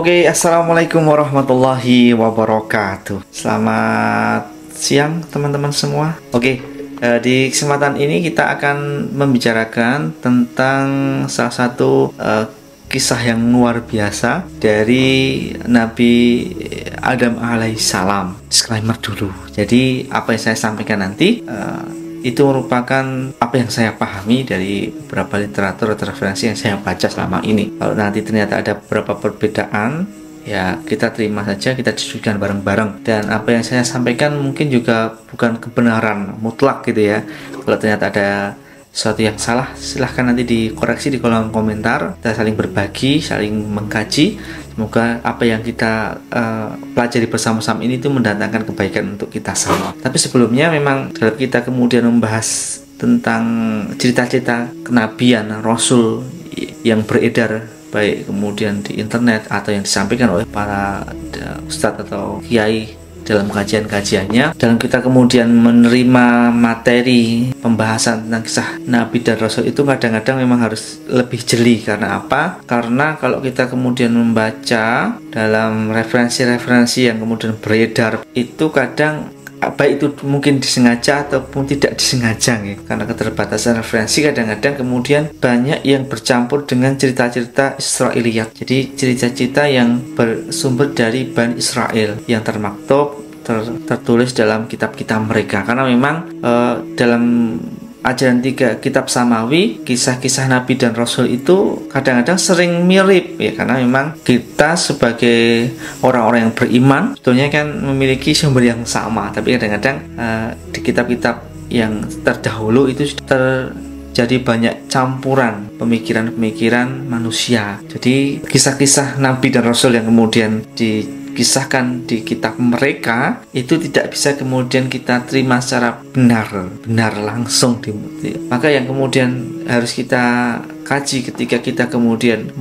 Oke, assalamualaikum warahmatullahi wabarakatuh. Selamat siang teman-teman semua. Oke, di kesempatan ini kita akan membicarakan tentang salah satu kisah yang luar biasa dari Nabi Adam alaihissalam. Disclaimer dulu. Jadi apa yang saya sampaikan nanti itu merupakan apa yang saya pahami dari beberapa literatur atau referensi yang saya baca selama ini. Kalau nanti ternyata ada beberapa perbedaan, ya kita terima saja, kita diskusikan bareng-bareng. Dan apa yang saya sampaikan mungkin juga bukan kebenaran mutlak gitu ya. Kalau ternyata ada sesuatu yang salah, silahkan nanti dikoreksi di kolom komentar. Kita saling berbagi, saling mengkaji. Semoga apa yang kita pelajari bersama-sama ini itu mendatangkan kebaikan untuk kita semua. Tapi sebelumnya memang dalam kita kemudian membahas tentang cerita-cerita kenabian Rasul yang beredar baik kemudian di internet atau yang disampaikan oleh para ustadz atau kiai dalam kajian-kajiannya, dalam kita kemudian menerima materi pembahasan tentang kisah Nabi dan Rasul itu kadang-kadang memang harus lebih jeli. Karena apa? Karena kalau kita kemudian membaca dalam referensi-referensi yang kemudian beredar itu kadang baik itu mungkin disengaja ataupun tidak disengaja ya. Karena keterbatasan referensi kadang-kadang kemudian banyak yang bercampur dengan cerita-cerita Israiliyat. Jadi cerita-cerita yang bersumber dari Bani Israel yang termaktub tertulis dalam kitab-kitab mereka. Karena memang dalam ajaran tiga kitab samawi, kisah-kisah Nabi dan Rasul itu kadang-kadang sering mirip ya, karena memang kita sebagai orang-orang yang beriman sebetulnya kan memiliki sumber yang sama, tapi kadang-kadang di kitab-kitab yang terdahulu itu terjadi banyak campuran pemikiran-pemikiran manusia. Jadi kisah-kisah Nabi dan Rasul yang kemudian dikisahkan di kitab mereka itu tidak bisa kemudian kita terima secara benar langsung. Maka yang kemudian harus kita kaji ketika kita kemudian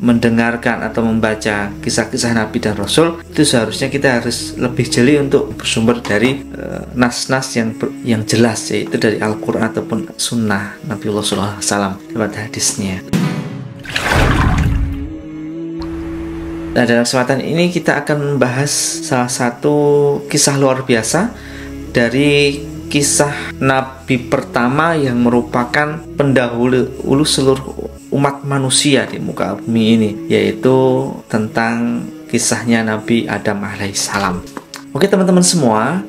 mendengarkan atau membaca kisah-kisah Nabi dan Rasul, itu seharusnya kita harus lebih jeli untuk bersumber dari nas-nas yang jelas, yaitu dari Al-Quran ataupun Sunnah Nabiullah SAW lewat hadisnya. Nah, dalam kesempatan ini kita akan membahas salah satu kisah luar biasa dari kisah Nabi pertama yang merupakan pendahulu seluruh umat manusia di muka bumi ini, yaitu tentang kisahnya Nabi Adam alaihissalam. Oke teman-teman semua,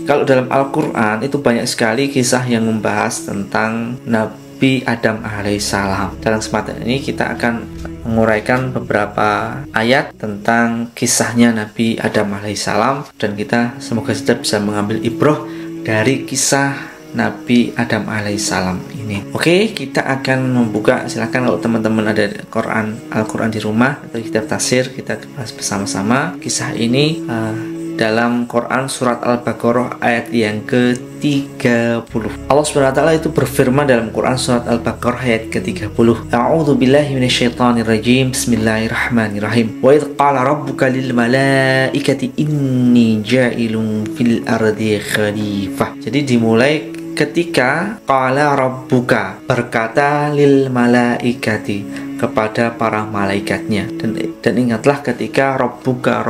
kalau dalam Al-Quran itu banyak sekali kisah yang membahas tentang Nabi Adam alaihissalam. Dalam kesempatan ini kita akan menguraikan beberapa ayat tentang kisahnya Nabi Adam alaihissalam, dan kita semoga kita bisa mengambil ibrah dari kisah Nabi Adam alaihissalam ini. Oke, kita akan membuka, silakan kalau teman-teman ada Al-Quran di rumah atau kitab tafsir, kita bahas bersama-sama kisah ini dalam Quran surat Al-Baqarah ayat yang ke-30. Allah SWT itu berfirman dalam Quran surat Al-Baqarah ayat ke-30. A'udzu billahi minasyaitonir rajim. Bismillahirrahmanirrahim. Wa idz qala rabbuka lil malaikati inni ja'ilun fil ardi khalifah. Jadi dimulai ketika qala rabbuka, berkata lil malaikati, kepada para malaikatnya, dan ingatlah ketika rabbuka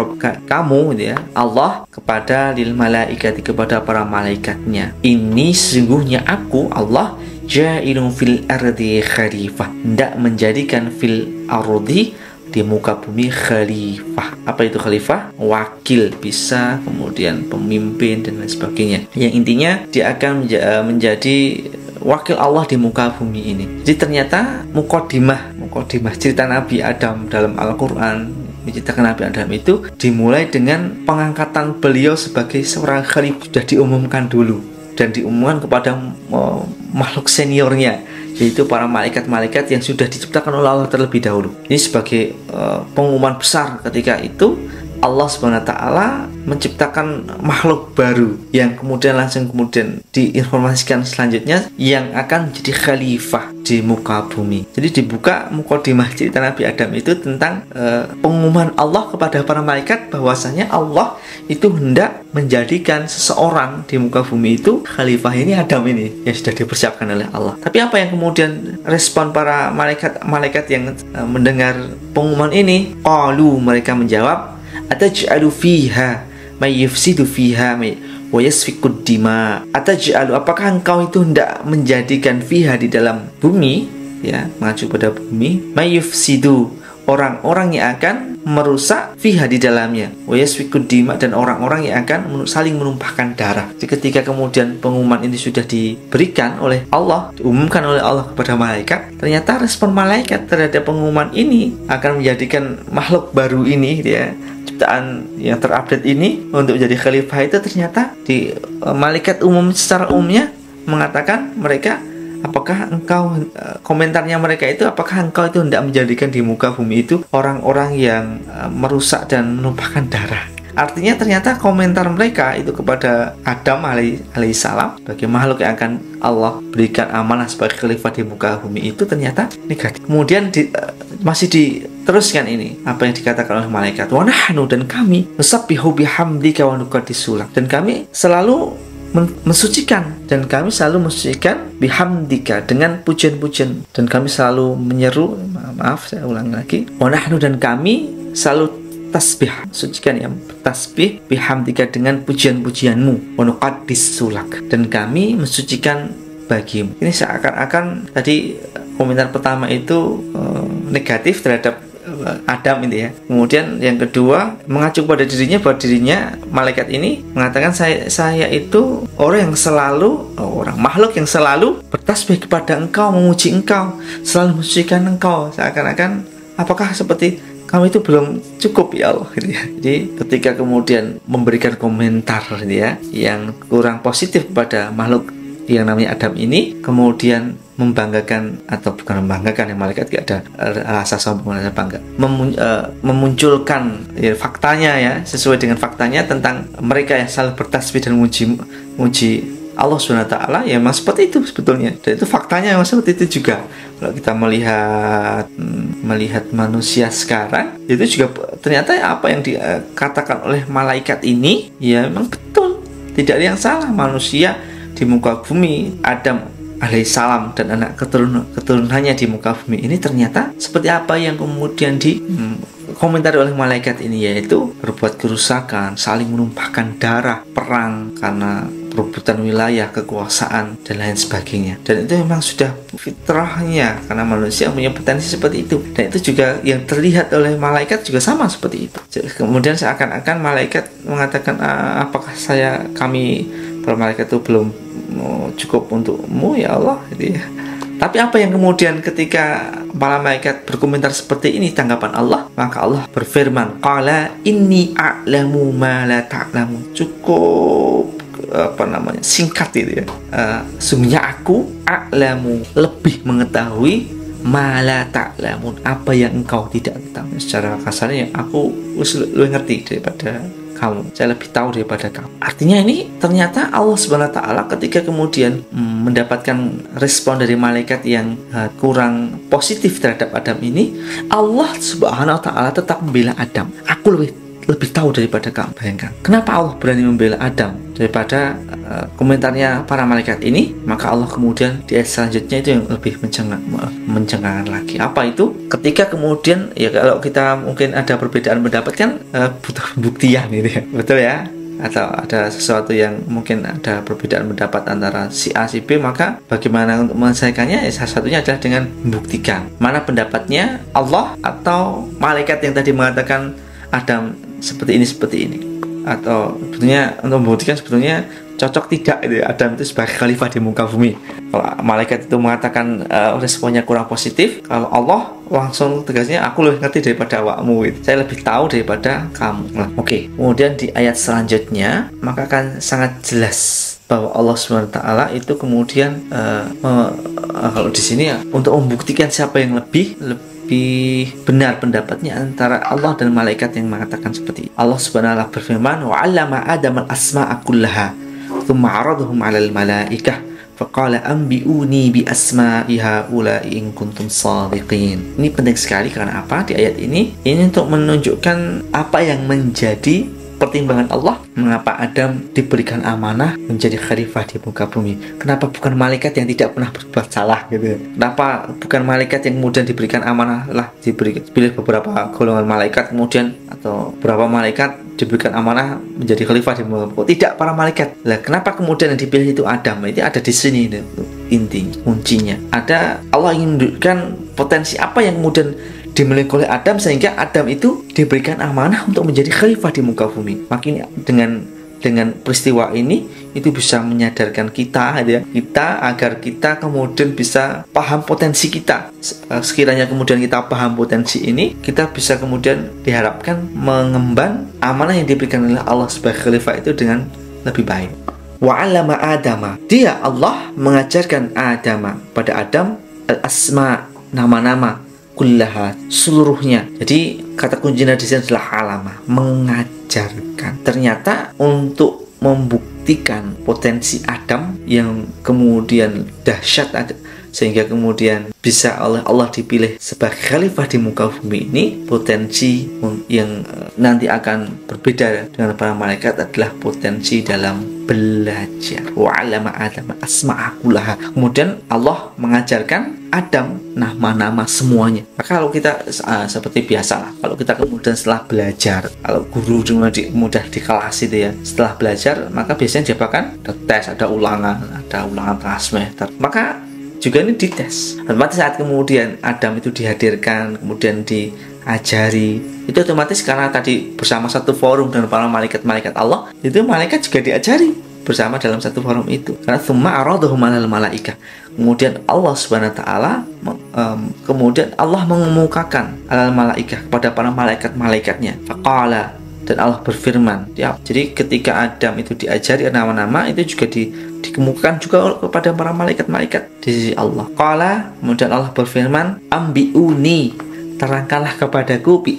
kamu gitu ya, Allah kepada lil malaikati, kepada para malaikatnya, ini sesungguhnya aku Allah ja'ilun fil ardi khalifah, hendak menjadikan fil ardi, di muka bumi, khalifah. Apa itu khalifah? Wakil, bisa kemudian pemimpin dan lain sebagainya. Yang intinya dia akan menjadi wakil Allah di muka bumi ini. Jadi ternyata mukodimah cerita Nabi Adam dalam Al-Quran, menceritakan Nabi Adam itu dimulai dengan pengangkatan beliau sebagai seorang khalifah. Sudah diumumkan dulu dan diumumkan kepada makhluk seniornya, yaitu para malaikat-malaikat yang sudah diciptakan oleh Allah terlebih dahulu. Ini sebagai pengumuman besar ketika itu Allah SWT menciptakan makhluk baru yang kemudian langsung kemudian diinformasikan selanjutnya yang akan menjadi khalifah di muka bumi. Jadi dibuka mukadimah cerita Nabi Adam itu tentang pengumuman Allah kepada para malaikat bahwasanya Allah itu hendak menjadikan seseorang di muka bumi itu khalifah ini Adam ini yang sudah dipersiapkan oleh Allah. Tapi apa yang kemudian respon para malaikat yang mendengar pengumuman ini? Qalu, mereka menjawab, ataj'alu fiha may yufsidu fiha wa yasfikud dima. Ataj'alu, apakah engkau itu hendak menjadikan fiha di dalam bumi, ya, mengacu pada bumi, may yufsidu, orang-orang yang akan merusak fiha di dalamnya, wa yasfikud dima, dan orang-orang yang akan saling menumpahkan darah. Jadi ketika kemudian pengumuman ini sudah diberikan oleh Allah, diumumkan oleh Allah kepada malaikat, ternyata respon malaikat terhadap pengumuman ini akan menjadikan makhluk baru ini, ya, ciptaan yang terupdate ini untuk menjadi khalifah itu ternyata di malaikat umum secara umumnya mengatakan mereka, apakah engkau, komentarnya mereka itu, apakah engkau itu hendak menjadikan di muka bumi itu orang-orang yang merusak dan menumpahkan darah. Artinya ternyata komentar mereka itu kepada Adam alaihissalam sebagai makhluk yang akan Allah berikan amanah sebagai khalifah di muka bumi itu ternyata negatif. Kemudian masih diteruskan ini apa yang dikatakan oleh malaikat, wa nahnu, dan kami nusabbihu bihamdika wa nuqaddisu lak, dan kami selalu mensucikan, dan kami selalu mensucikan bihamdika, dengan pujian-pujian, dan kami selalu menyeru, maaf saya ulangi lagi, wa nahnu, dan kami selalu tasbih, sucikan, ya, tasbih bihamdika, dengan pujian-pujianmu, wa nuqaddisu lak, dan kami mensucikan bagimu. Ini seakan-akan tadi komentar pertama itu negatif terhadap Adam ini, ya. Kemudian yang kedua mengacu pada dirinya, bahwa dirinya malaikat ini mengatakan saya itu orang makhluk yang selalu bertasbih kepada engkau, memuji engkau, selalu mensucikan engkau. Seakan-akan apakah seperti kamu itu belum cukup, ya Allah, gitu ya. Jadi ketika kemudian memberikan komentar, ya, yang kurang positif kepada makhluk yang namanya Adam ini, kemudian membanggakan, atau bukan membanggakan, yang malaikat tidak ada rasa sombong, rasa bangga, memunculkan, ya, faktanya, ya, sesuai dengan faktanya tentang mereka yang selalu bertasbih dan muji Allah SWT, ya, memang seperti itu sebetulnya, dan itu faktanya memang seperti itu juga. Kalau kita melihat manusia sekarang, itu juga ternyata apa yang dikatakan oleh malaikat ini, ya, memang betul, tidak ada yang salah. Manusia di muka bumi, Adam alaihissalam dan anak keturunannya di muka bumi ini ternyata seperti apa yang kemudian dikomentari oleh malaikat ini, yaitu berbuat kerusakan, saling menumpahkan darah, perang karena perebutan wilayah, kekuasaan, dan lain sebagainya. Dan itu memang sudah fitrahnya, karena manusia punya potensi seperti itu, dan itu juga yang terlihat oleh malaikat juga sama seperti itu. Kemudian seakan-akan malaikat mengatakan, apakah kami para malaikat itu belum cukup untukmu, ya Allah, gitu, ya. Tapi apa yang kemudian ketika para malaikat berkomentar seperti ini, tanggapan Allah, maka Allah berfirman, qala inni a'lamu ma la ta'lamu. Cukup singkat itu, ya. Sungguhnya aku a'lamu, lebih mengetahui, ma la ta'lamun, apa yang engkau tidak ketahui. Secara kasarnya, aku lebih ngerti daripada kamu, saya lebih tahu daripada kamu. Artinya ini ternyata Allah Subhanahu wa taala ketika kemudian mendapatkan respon dari malaikat yang kurang positif terhadap Adam ini, Allah Subhanahu wa taala tetap membela Adam. Aku lebih tahu daripada kamu. Bayangkan, kenapa Allah berani membela Adam daripada komentarnya para malaikat ini? Maka Allah kemudian di ayat selanjutnya itu yang lebih mencengangkan lagi. Apa itu? Ketika kemudian, ya, kalau kita mungkin ada perbedaan pendapat kan butuh pembuktian, gitu, ya. Betul, ya? Atau ada sesuatu yang mungkin ada perbedaan pendapat antara si A si B, maka bagaimana untuk menyelesaikannya? Ya, salah satunya adalah dengan membuktikan mana pendapatnya Allah atau malaikat yang tadi mengatakan Adam seperti ini, atau sebetulnya untuk membuktikan sebetulnya cocok tidak itu, Adam itu sebagai khalifah di muka bumi. Kalau malaikat itu mengatakan responnya kurang positif, kalau Allah langsung tegasnya, aku lebih ngerti daripada awakmu, gitu. Saya lebih tahu daripada kamu. Nah, oke. Kemudian di ayat selanjutnya maka akan sangat jelas bahwa Allah SWT itu kemudian kalau di sini, ya, untuk membuktikan siapa yang lebih lebih benar pendapatnya antara Allah dan malaikat yang mengatakan seperti itu. Allah Subhanahu wa taala berfirman, wa 'allama Adam al-asma'a kullaha tsumma 'aradahum 'alal malaikah faqala anbi'uni bi asma'i haula'i in kuntum shadiqin. Ini penting sekali karena apa? Di ayat ini untuk menunjukkan apa yang menjadi pertimbangan Allah mengapa Adam diberikan amanah menjadi khalifah di muka bumi. Kenapa bukan malaikat yang tidak pernah berbuat salah gitu? Kenapa bukan malaikat yang kemudian diberikan amanah lah, dipilih beberapa golongan malaikat kemudian, atau beberapa malaikat diberikan amanah menjadi khalifah di muka bumi? Tidak, para malaikat. Lah kenapa kemudian yang dipilih itu Adam? Itu ada di sini inti kuncinya. Ada, Allah ingin menunjukkan potensi apa yang kemudian dimiliki oleh Adam sehingga Adam itu diberikan amanah untuk menjadi khalifah di muka bumi. Makanya dengan peristiwa ini itu bisa menyadarkan kita agar kita kemudian bisa paham potensi kita. Sekiranya kemudian kita paham potensi ini, kita bisa kemudian diharapkan mengemban amanah yang diberikan oleh Allah sebagai khalifah itu dengan lebih baik. Wa 'allama Adama, dia Allah mengajarkan pada Adam al-asma, nama-nama, kullaha, seluruhnya. Jadi kata kuncinya di sini adalah alama, mengajarkan. Ternyata untuk membuktikan potensi Adam yang kemudian dahsyat sehingga kemudian bisa oleh Allah dipilih sebagai khalifah di muka bumi ini, potensi yang nanti akan berbeda dengan para malaikat adalah potensi dalam belajar. Wa 'allama Adam asma'a kullaha. Kemudian Allah mengajarkan Adam nama-nama semuanya. Maka kalau kita seperti biasalah, kalau kita kemudian setelah belajar, kalau guru mudah di kelas itu ya, setelah belajar maka biasanya diapakan? Ada tes, ada ulangan transmeter. Maka juga ini dites. Dan pada saat kemudian Adam itu dihadirkan, kemudian diajari, itu otomatis karena tadi bersama satu forum dengan para malaikat-malaikat Allah, itu malaikat juga diajari bersama dalam satu forum itu. Karena tsumma 'aradahum 'alal malaikah. Kemudian Allah Subhanahu wa taala kemudian Allah mengemukakan 'alal malaikah kepada para malaikat-malaikatnya. Faqala, dan Allah berfirman. Ya, jadi ketika Adam itu diajari nama-nama, itu juga dikemukakan juga kepada para malaikat-malaikat di sisi Allah. Qala, kemudian Allah berfirman, ambi'uni, terangkanlah kepadaku bi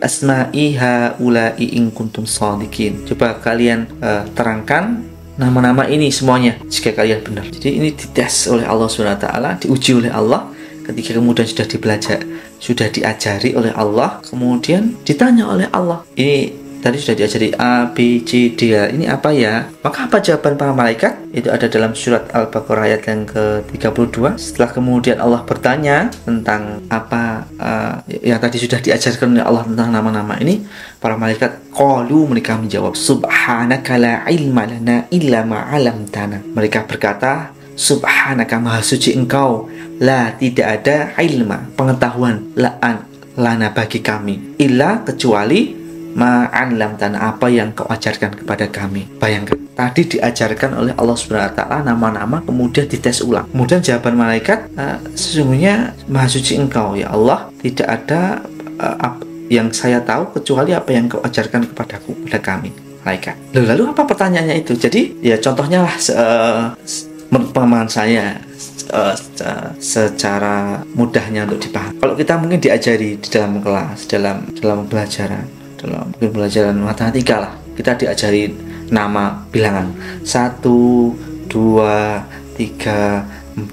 asma'i haula'i in kuntum shadiqin. Coba kalian terangkan nama-nama ini semuanya jika kalian benar. Jadi ini dites oleh Allah Subhanahu wa taala, diuji oleh Allah. Ketika kemudian sudah diajari oleh Allah, kemudian ditanya oleh Allah, ini tadi sudah diajari A, B, C, D, ini apa ya? Maka apa jawaban para malaikat? Itu ada dalam surat Al-Baqarah ayat yang ke-32. Setelah kemudian Allah bertanya tentang apa yang tadi sudah diajarkan oleh Allah tentang nama-nama ini, para malaikat qalu, mereka menjawab, subhanaka la ilma lana illa ma 'allamtana. Mereka berkata, subhanaka, maha suci engkau, la, tidak ada ilma, pengetahuan, lana bagi kami, illa, kecuali ma'alam, tanah apa yang kau ajarkan kepada kami. Bayangkan, tadi diajarkan oleh Allah Subhanahu wa taala nama-nama, kemudian dites ulang. Kemudian jawaban malaikat, sesungguhnya maha suci engkau ya Allah, tidak ada yang saya tahu kecuali apa yang kau ajarkan kepadaku, pada kami malaikat. Lalu apa pertanyaannya itu? Jadi ya contohnya lah, menurut pemahaman saya, secara mudahnya untuk dipahami. Kalau kita mungkin diajari di dalam kelas, dalam pelajaran, mungkin pelajaran matematika lah, kita diajari nama bilangan 1, 2, 3,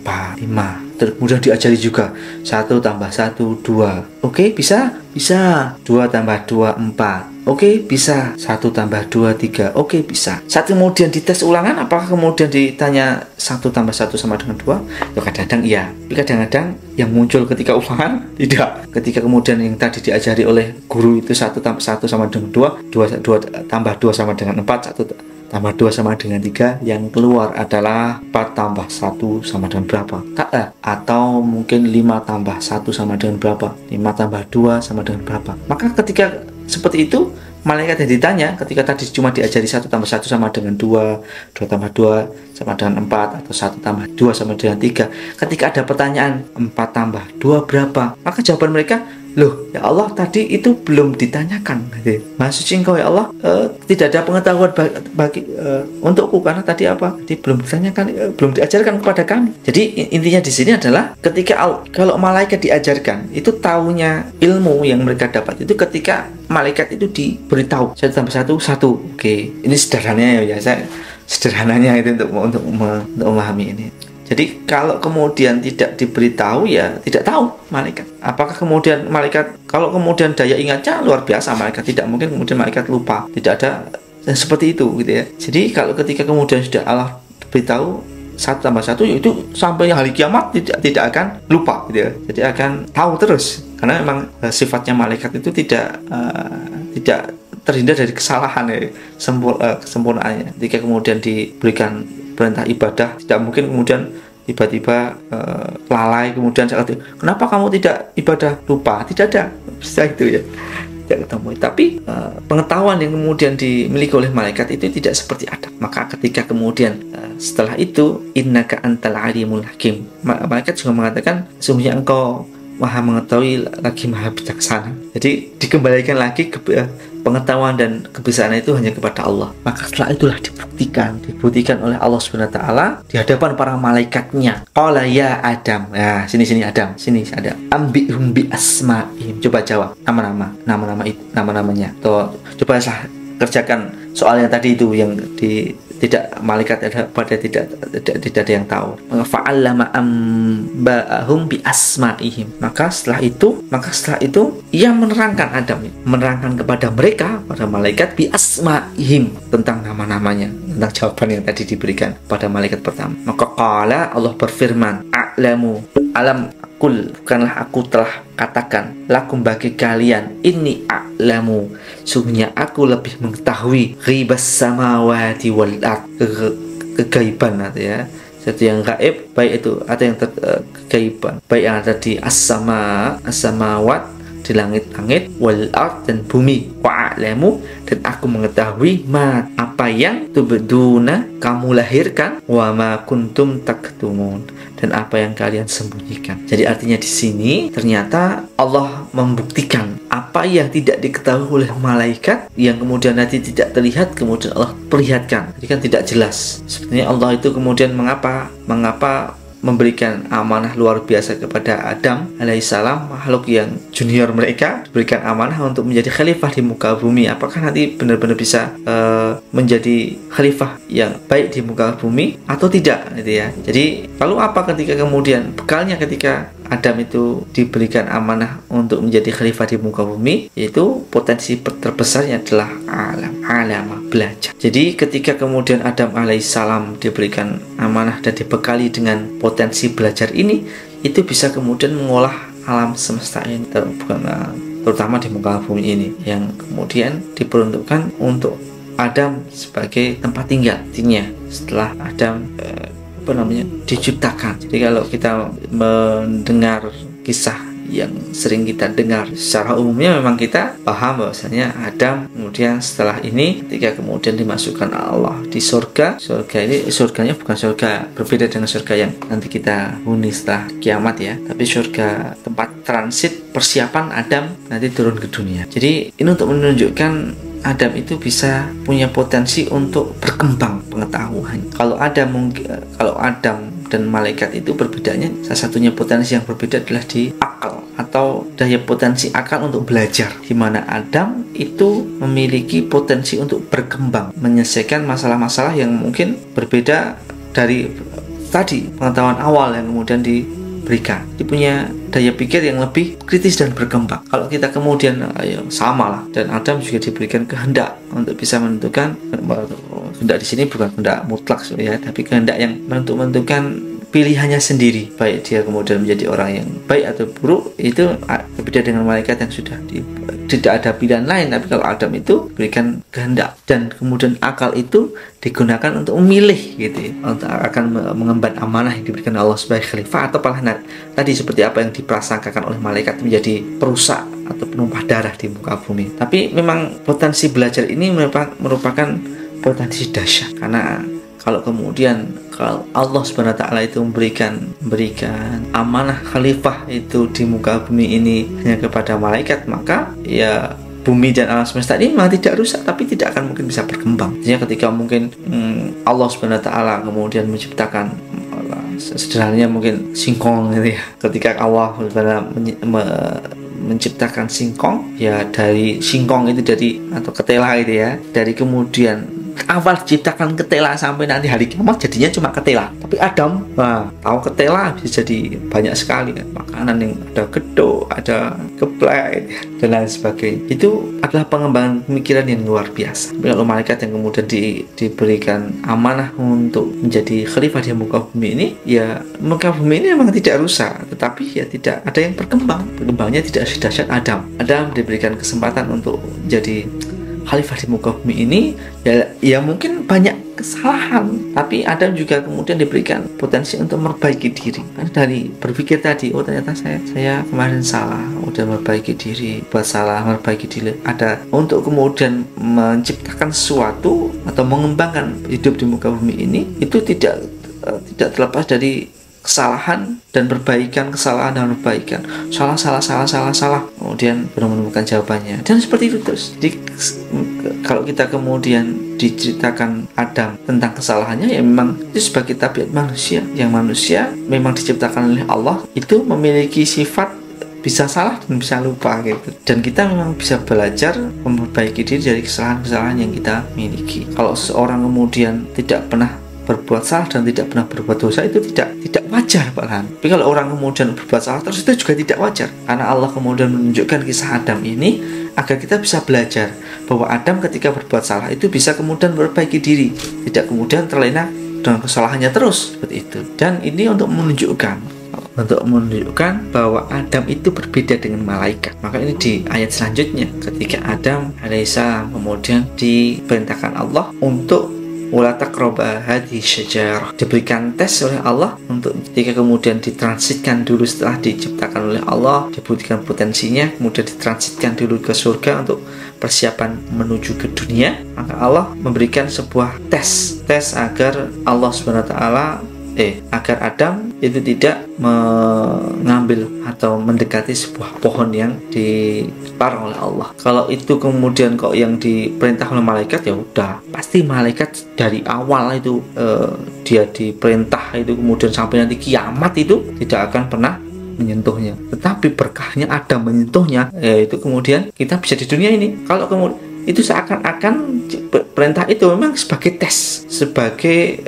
4, 5. Terus kemudian diajari juga 1 tambah 1, 2. Oke, bisa? Bisa. 2 tambah 2, 4. Oke, bisa. 1 tambah 2, 3. Oke, bisa. Saat kemudian dites ulangan, apakah kemudian ditanya 1 tambah 1 sama dengan 2? Ya kadang-kadang iya. Tapi kadang-kadang yang muncul ketika ulangan, tidak. Ketika kemudian yang tadi diajari oleh guru itu 1 tambah 1 sama dengan 2, 2 tambah 2 sama dengan 4, 1 tambah 2 sama dengan 3, yang keluar adalah 4 tambah 1 sama dengan berapa? Atau mungkin 5 tambah 1 sama dengan berapa? 5 tambah 2 sama dengan berapa? Maka ketika seperti itu, malaikat yang ditanya ketika tadi cuma diajari 1 tambah 1 sama dengan 2, 2 tambah 2 sama dengan 4, atau 1 tambah 2 sama dengan 3, ketika ada pertanyaan 4 tambah 2 berapa? Maka jawaban mereka loh ya Allah tadi itu belum ditanyakan gitu. Maha suci Engkau ya Allah, tidak ada pengetahuan bagi untukku karena tadi apa? Jadi belum ditanyakan, belum diajarkan kepada kami. Jadi intinya di sini adalah ketika kalau malaikat diajarkan, itu taunya ilmu yang mereka dapat itu ketika malaikat itu diberitahu 1+1 1. Oke, ini sederhananya ya, sederhananya itu untuk memahami ini. Jadi kalau kemudian tidak diberitahu ya tidak tahu malaikat. Apakah kemudian malaikat, kalau kemudian daya ingatnya luar biasa malaikat, tidak mungkin kemudian malaikat lupa. Tidak ada seperti itu gitu ya. Jadi kalau ketika kemudian sudah Allah beritahu 1+1 itu sampai hari kiamat tidak akan lupa gitu ya. Jadi akan tahu terus karena memang sifatnya malaikat itu tidak terhindar dari kesalahan ya, kesempurnaannya. Ketika kemudian diberikan perintah ibadah, tidak mungkin kemudian tiba-tiba lalai kemudian saat itu, kenapa kamu tidak ibadah, lupa, tidak ada bisa itu ya, tidak ketemu. Tapi pengetahuan yang kemudian dimiliki oleh malaikat itu tidak seperti Adam. Maka ketika kemudian setelah itu innaka antal alimul hakim, malaikat juga mengatakan sungguhnya engkau maha mengetahui lagi maha bijaksana. Jadi dikembalikan lagi ke pengetahuan dan kebiasaan itu hanya kepada Allah. Maka setelah itulah dibuktikan oleh Allah Subhanahu wa taala di hadapan para malaikatnya. Qala ya Adam. Nah, sini Adam. Ambihum bi asma'ihim. Coba jawab nama-namanya. Coba kerjakan soal yang tadi itu yang tidak malaikat pada tidak ada yang tahu. Fa'allama amba'ahum bi asma'ihim. Maka setelah itu ia menerangkan Adam, menerangkan kepada mereka, pada malaikat bi asma'ihim, tentang nama-namanya, tentang jawaban yang tadi diberikan pada malaikat pertama. Maka qala, Allah berfirman, bukanlah aku telah katakan lakum bagi kalian, inni a'lamu, sungguhnya aku lebih mengetahui ghibas samawati wal ard, kegaiban atau ya sesuatu yang gaib, baik itu atau yang kegaiban, baik yang ada di as-samawat, di langit-langit, wal ard, dan bumi, wa a'lamu, dan aku mengetahui apa yang tubduna, kamu lahirkan, wa ma kuntum taktumun, dan apa yang kalian sembunyikan. Jadi artinya di sini ternyata Allah membuktikan apa yang tidak diketahui oleh malaikat, yang kemudian nanti tidak terlihat, kemudian Allah perlihatkan. Jadi kan tidak jelas. Sebenarnya Allah itu kemudian mengapa memberikan amanah luar biasa kepada Adam alaihissalam, makhluk yang junior mereka, diberikan amanah untuk menjadi khalifah di muka bumi. Apakah nanti benar-benar bisa menjadi khalifah yang baik di muka bumi atau tidak gitu ya. Jadi lalu apa ketika kemudian bekalnya ketika Adam itu diberikan amanah untuk menjadi khalifah di muka bumi, yaitu potensi terbesarnya adalah alam belajar. Jadi ketika kemudian Adam alaihissalam diberikan amanah dan dibekali dengan potensi belajar ini, itu bisa kemudian mengolah alam semesta ini, terutama di muka bumi ini, yang kemudian diperuntukkan untuk Adam sebagai tempat tinggal setelah Adam diciptakan. Jadi kalau kita mendengar kisah yang sering kita dengar secara umumnya, memang kita paham bahwasanya Adam kemudian setelah ini ketika kemudian dimasukkan Allah di surga ini, surganya bukan surga, berbeda dengan surga yang nanti kita huni setelah kiamat ya, tapi surga tempat transit persiapan Adam nanti turun ke dunia. Jadi ini untuk menunjukkan Adam itu bisa punya potensi untuk berkembang pengetahuan. Kalau Adam dan malaikat itu berbedanya, salah satunya potensi yang berbeda adalah di akal atau daya potensi akal untuk belajar, di mana Adam itu memiliki potensi untuk berkembang, menyelesaikan masalah-masalah yang mungkin berbeda dari tadi pengetahuan awal yang kemudian diberikan. Dia punya daya pikir yang lebih kritis dan berkembang. Kalau kita kemudian sama lah, dan Adam juga diberikan kehendak untuk bisa menentukan, kehendak di sini bukan kehendak mutlak ya, tapi kehendak yang menentukan pilihannya sendiri, baik dia kemudian menjadi orang yang baik atau buruk. Itu berbeda dengan malaikat yang sudah tidak ada pilihan lain. Tapi kalau Adam itu berikan kehendak, dan kemudian akal itu digunakan untuk memilih gitu ya, untuk akan mengemban amanah yang diberikan Allah sebagai khalifah, atau malah tadi seperti apa yang diprasangkakan oleh malaikat menjadi perusak atau penumpah darah di muka bumi. Tapi memang potensi belajar ini merupakan potensi dahsyat, karena kalau kemudian kalau Allah Subhanahu wa taala itu memberikan amanah khalifah itu di muka bumi ini hanya kepada malaikat, maka ya bumi dan alam semesta ini memang tidak rusak, tapi tidak akan mungkin bisa berkembang. Jadi ketika mungkin Allah Subhanahu wa taala kemudian menciptakan sederhananya mungkin singkong gitu ya. Ketika Allah menciptakan singkong, ya dari singkong itu atau ketela itu ya, dari kemudian awal diciptakan ketela sampai nanti hari kiamat jadinya cuma ketela. Tapi Adam, tahu ketela bisa jadi banyak sekali kan, makanan yang ada gedok, ada geplek dan lain sebagainya. Itu adalah pengembangan pemikiran yang luar biasa. Tapi kalau malaikat yang kemudian diberikan amanah untuk menjadi khalifah di muka bumi ini, ya muka bumi ini memang tidak rusak, tetapi ya tidak ada yang berkembang. Berkembangnya tidak sedahsyat Adam. Adam diberikan kesempatan untuk jadi khalifah di muka bumi ini, ya mungkin banyak kesalahan, tapi Adam juga kemudian diberikan potensi untuk memperbaiki diri. Karena dari berpikir tadi, oh ternyata saya kemarin salah, udah memperbaiki diri, buat salah, memperbaiki diri, ada untuk kemudian menciptakan sesuatu atau mengembangkan hidup di muka bumi ini, itu tidak terlepas dari kesalahan dan perbaikan, kesalahan dan perbaikan, salah, kemudian baru menemukan jawabannya, dan seperti itu terus. Jadi kalau kita kemudian diceritakan Adam tentang kesalahannya, ya memang itu sebagai tabiat manusia, yang manusia memang diciptakan oleh Allah itu memiliki sifat bisa salah dan bisa lupa gitu, dan kita memang bisa belajar memperbaiki diri dari kesalahan-kesalahan yang kita miliki. Kalau seorang kemudian tidak pernah berbuat salah dan tidak pernah berbuat dosa, itu tidak wajar bahkan. Tapi kalau orang kemudian berbuat salah terus, itu juga tidak wajar, karena Allah kemudian menunjukkan kisah Adam ini agar kita bisa belajar bahwa Adam ketika berbuat salah itu bisa kemudian memperbaiki diri, tidak kemudian terlena dengan kesalahannya terus seperti itu. Dan ini untuk menunjukkan bahwa Adam itu berbeda dengan malaikat. Maka ini di ayat selanjutnya, ketika Adam alaihissalam kemudian diperintahkan Allah untuk wala taqraba hadhihi syajarah, diberikan tes oleh Allah untuk ketika kemudian ditransitkan dulu setelah diciptakan oleh Allah, diberikan potensinya, kemudian ditransitkan dulu ke surga untuk persiapan menuju ke dunia. Maka Allah memberikan sebuah tes agar Allah Subhanahu wa taala agar Adam itu tidak mengambil atau mendekati sebuah pohon yang dilarang oleh Allah. Kalau itu kemudian kok yang diperintah oleh malaikat, ya udah pasti malaikat dari awal itu dia diperintah itu kemudian sampai nanti kiamat itu tidak akan pernah menyentuhnya. Tetapi berkahnya Adam menyentuhnya, itu kemudian kita bisa di dunia ini. Kalau kemudian itu seakan-akan perintah itu memang sebagai tes, sebagai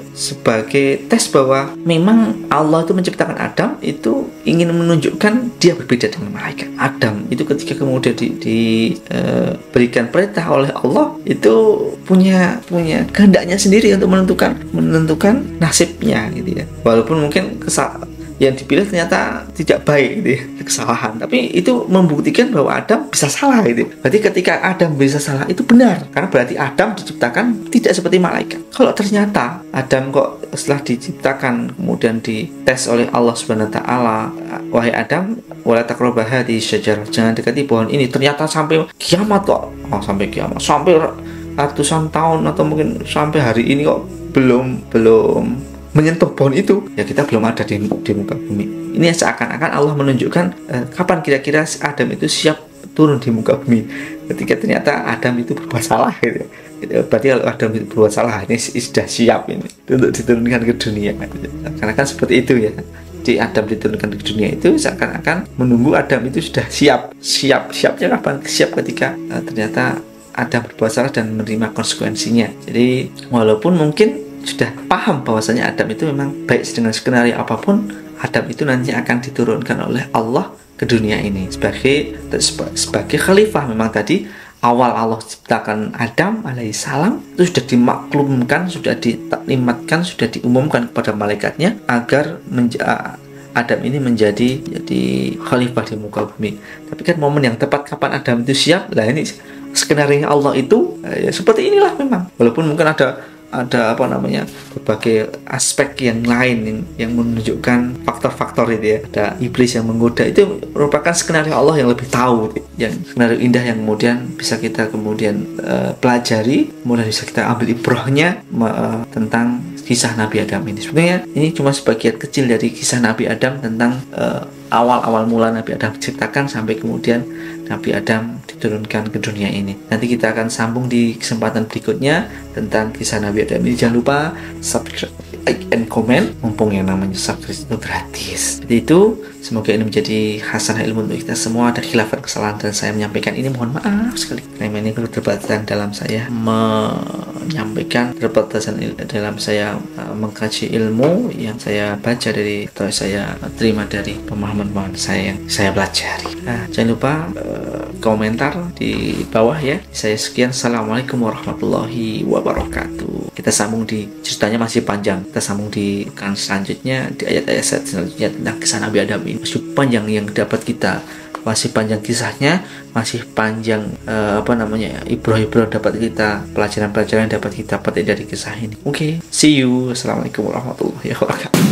tes bahwa memang Allah itu menciptakan Adam itu ingin menunjukkan dia berbeda dengan malaikat. Adam itu ketika kemudian diberikan perintah oleh Allah itu punya kehendaknya sendiri untuk menentukan nasibnya gitu ya. Walaupun mungkin yang dipilih ternyata tidak baik gitu ya, kesalahan, tapi itu membuktikan bahwa Adam bisa salah gitu. Berarti ketika Adam bisa salah itu benar, karena berarti Adam diciptakan tidak seperti malaikat. Kalau ternyata Adam kok setelah diciptakan kemudian dites oleh Allah Subhanahu wa taala, wahai Adam, wala taqrabu hadhihi syajarah, jangan dekati pohon ini, ternyata sampai kiamat kok, sampai kiamat, sampai ratusan tahun atau mungkin sampai hari ini kok belum menyentuh pohon itu, ya kita belum ada di muka bumi. Ini seakan-akan Allah menunjukkan kapan kira-kira Adam itu siap turun di muka bumi. Ketika ternyata Adam itu berbuat salah gitu. Berarti kalau Adam itu berbuat salah, ini sudah siap ini untuk diturunkan ke dunia. Karena kan seperti itu ya. Di Adam diturunkan ke dunia itu seakan-akan menunggu Adam itu sudah siap. Siapnya kapan? Siap ketika ternyata Adam berbuat salah dan menerima konsekuensinya. Jadi walaupun mungkin sudah paham bahwasanya Adam itu memang baik dengan skenario apapun, Adam itu nanti akan diturunkan oleh Allah ke dunia ini sebagai khalifah. Memang tadi awal Allah ciptakan Adam alaihissalam itu sudah dimaklumkan, sudah ditaklimatkan, sudah diumumkan kepada malaikatnya agar Adam ini menjadi khalifah di muka bumi. Tapi kan momen yang tepat kapan Adam itu siap, lah ini skenario Allah itu ya seperti inilah memang. Walaupun mungkin ada berbagai aspek yang lain yang menunjukkan faktor-faktor itu ya, ada iblis yang menggoda, itu merupakan skenario Allah yang lebih tahu, yang skenario indah yang kemudian bisa kita kemudian pelajari, kemudian bisa kita ambil ibrahnya tentang kisah Nabi Adam ini. Sebenarnya ini cuma sebagian kecil dari kisah Nabi Adam tentang awal mula Nabi Adam diciptakan sampai kemudian Nabi Adam diturunkan ke dunia ini. Nanti kita akan sambung di kesempatan berikutnya tentang kisah Nabi Adam ini. Jangan lupa subscribe, like, and comment. Mumpung yang namanya subscribe itu gratis. Jadi itu, semoga ini menjadi hasanah ilmu untuk kita semua. Ada khilafan kesalahan dan saya menyampaikan ini, mohon maaf sekali. Karena ini keterbatasan dalam saya menyampaikan, keterbatasan dalam saya mengkaji ilmu yang saya baca dari atau saya terima dari pemahaman saya yang saya pelajari. Nah, jangan lupa komentar di bawah ya. Saya sekian. Assalamualaikum warahmatullahi wabarakatuh. Kita sambung di ceritanya masih panjang. Kita sambung di kan selanjutnya di ayat-ayat selanjutnya tentang kisah Nabi Adam ini. Masih panjang yang dapat kita, masih panjang kisahnya, masih panjang ibrah-ibrah dapat kita, pelajaran-pelajaran dapat kita petik dari kisah ini. Oke, see you. Assalamualaikum warahmatullahi wabarakatuh.